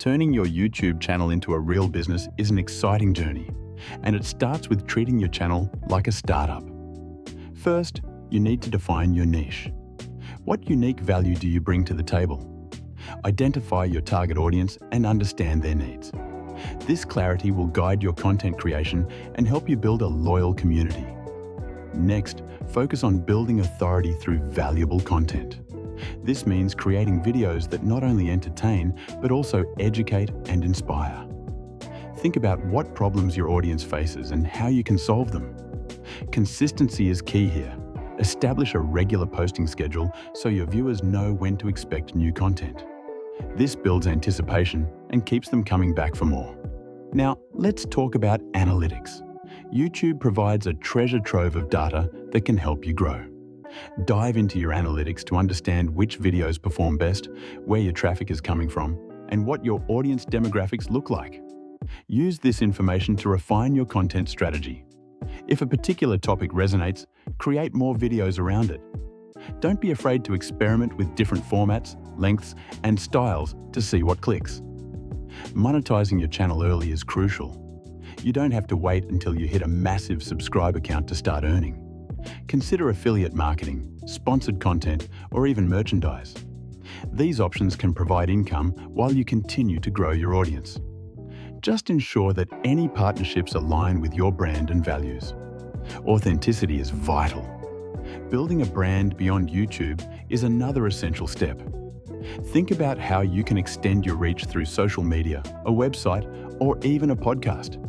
Turning your YouTube channel into a real business is an exciting journey, and it starts with treating your channel like a startup. First, you need to define your niche. What unique value do you bring to the table? Identify your target audience and understand their needs. This clarity will guide your content creation and help you build a loyal community. Next, focus on building authority through valuable content. This means creating videos that not only entertain, but also educate and inspire. Think about what problems your audience faces and how you can solve them. Consistency is key here. Establish a regular posting schedule so your viewers know when to expect new content. This builds anticipation and keeps them coming back for more. Now, let's talk about analytics. YouTube provides a treasure trove of data that can help you grow. Dive into your analytics to understand which videos perform best, where your traffic is coming from, and what your audience demographics look like. Use this information to refine your content strategy. If a particular topic resonates, create more videos around it. Don't be afraid to experiment with different formats, lengths, and styles to see what clicks. Monetizing your channel early is crucial. You don't have to wait until you hit a massive subscriber count to start earning. Consider affiliate marketing, sponsored content, or even merchandise. These options can provide income while you continue to grow your audience. Just ensure that any partnerships align with your brand and values. Authenticity is vital. Building a brand beyond YouTube is another essential step. Think about how you can extend your reach through social media, a website, or even a podcast.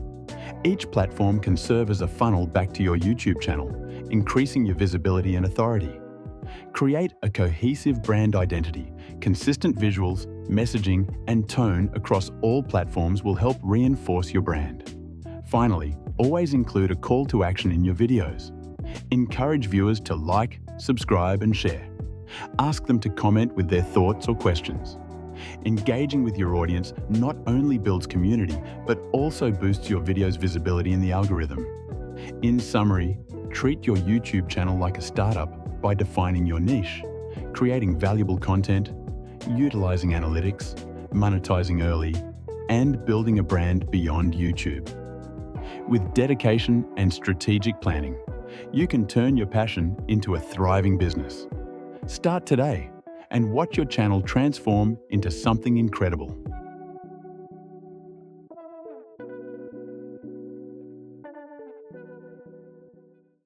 Each platform can serve as a funnel back to your YouTube channel, increasing your visibility and authority. Create a cohesive brand identity. Consistent visuals, messaging, and tone across all platforms will help reinforce your brand. Finally, always include a call to action in your videos. Encourage viewers to like, subscribe, and share. Ask them to comment with their thoughts or questions. Engaging with your audience not only builds community, but also boosts your video's visibility in the algorithm. In summary, treat your YouTube channel like a startup by defining your niche, creating valuable content, utilizing analytics, monetizing early, and building a brand beyond YouTube. With dedication and strategic planning, you can turn your passion into a thriving business. Start today and watch your channel transform into something incredible.